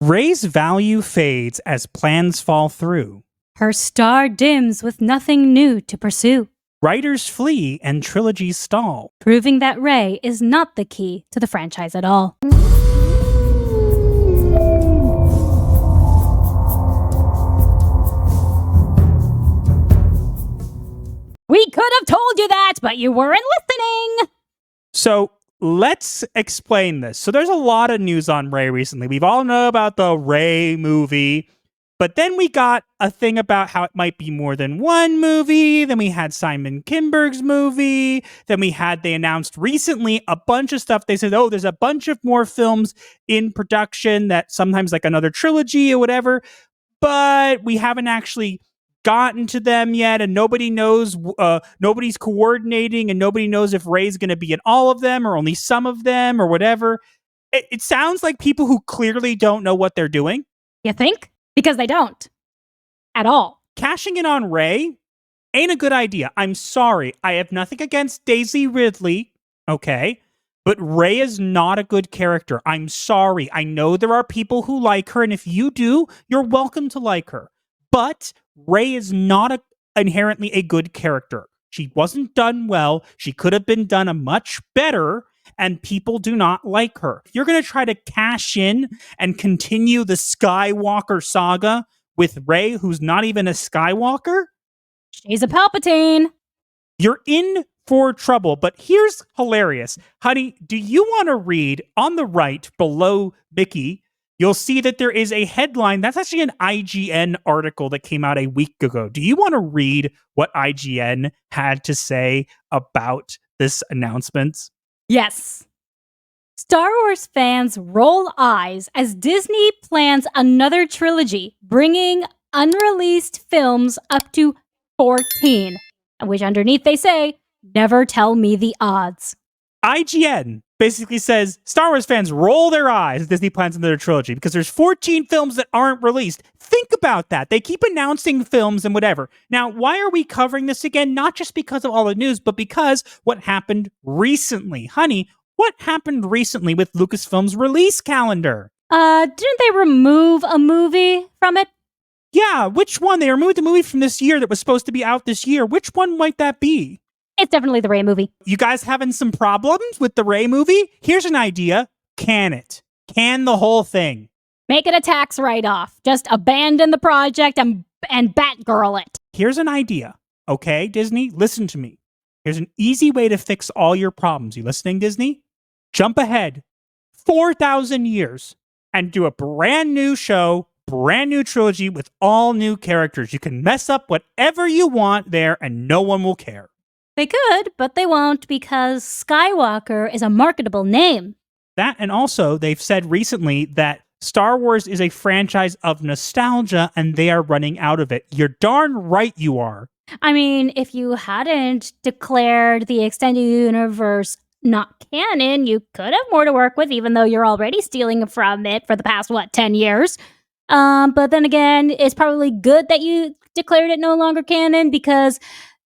Rey's value fades as plans fall through. Her star dims with nothing new to pursue, Writers flee and trilogies stall. proving that Rey is not the key to the franchise at all. We could have told you that, but you weren't listening! So let's explain this. So there's a lot of news on Rey recently. We've all know about the Rey movie, but then we got a thing about how it might be more than one movie. Then we had Simon Kinberg's movie. Then they announced recently a bunch of stuff. They said, oh, there's a bunch of more films in production, that sometimes like another trilogy or whatever, but we haven't actually gotten to them yet, and nobody knows, nobody's coordinating, and nobody knows if Rey's going to be in all of them or only some of them or whatever. It sounds like people who clearly don't know what they're doing. You think? Because they don't. At all. Cashing in on Rey ain't a good idea. I'm sorry. I have nothing against Daisy Ridley, okay? But Rey is not a good character. I'm sorry. I know there are people who like her, and if you do, you're welcome to like her. But Rey is not inherently a good character. She wasn't done well. She could have been done a much better, and people do not like her. If you're going to try to cash in and continue the Skywalker saga with Rey, who's not even a Skywalker, she's a Palpatine. You're in for trouble. But here's hilarious. Honey, do you want to read on the right below Mickey? You'll see that there is a headline. That's actually an IGN article that came out a week ago. Do you want to read what IGN had to say about this announcement? Yes. Star Wars fans roll eyes as Disney plans another trilogy, bringing unreleased films up to 14, which underneath they say, never tell me the odds. IGN basically says Star Wars fans roll their eyes as Disney plans another trilogy because there's 14 films that aren't released. Think about that. They keep announcing films and whatever. Now, why are we covering this again? Not just because of all the news, but because what happened recently. Honey, what happened recently with Lucasfilm's release calendar? Didn't they remove a movie from it? Yeah, which one? They removed the movie from this year that was supposed to be out this year. Which one might that be? It's definitely the Rey movie. You guys having some problems with the Rey movie? Here's an idea. Can it. Can the whole thing. Make it a tax write-off. Just abandon the project and Batgirl it. Here's an idea. Okay, Disney, listen to me. Here's an easy way to fix all your problems. You listening, Disney? Jump ahead 4,000 years and do a brand new show, brand new trilogy with all new characters. You can mess up whatever you want there and no one will care. They could, but they won't because Skywalker is a marketable name. That, and also they've said recently that Star Wars is a franchise of nostalgia and they are running out of it. You're darn right you are. I mean, if you hadn't declared the extended universe not canon, you could have more to work with, even though you're already stealing from it for the past, 10 years? But then again, it's probably good that you declared it no longer canon because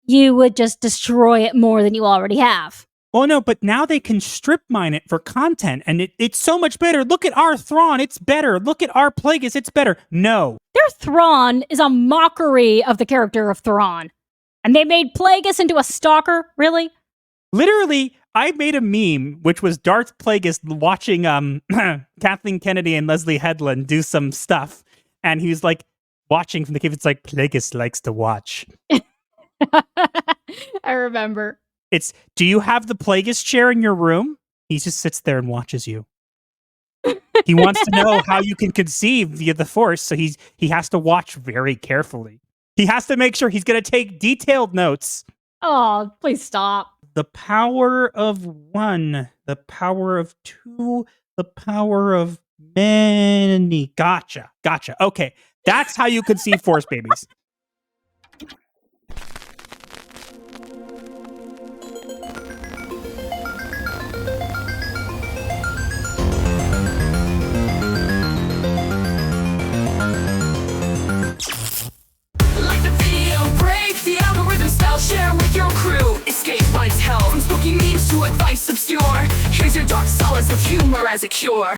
you would just destroy it more than you already have. Oh no, but now they can strip mine it for content, and it's so much better. Look at our Thrawn, it's better. Look at our Plagueis, it's better. No. Their Thrawn is a mockery of the character of Thrawn. And they made Plagueis into a stalker, really? Literally, I made a meme, which was Darth Plagueis watching Kathleen Kennedy and Leslie Headland do some stuff, and he was like watching from the cave. It's like, Plagueis likes to watch. I remember. It's, do you have the Plagueis chair in your room? He just sits there and watches you. He wants to know how you can conceive via the Force, so he has to watch very carefully. He has to make sure he's going to take detailed notes. Oh, please stop. The power of one, the power of two, the power of many. Gotcha. Okay, that's how you conceive Force babies. Share with your crew, escape life's hell. From spooky memes to advice obscure, here's your dark solace of humor as a cure.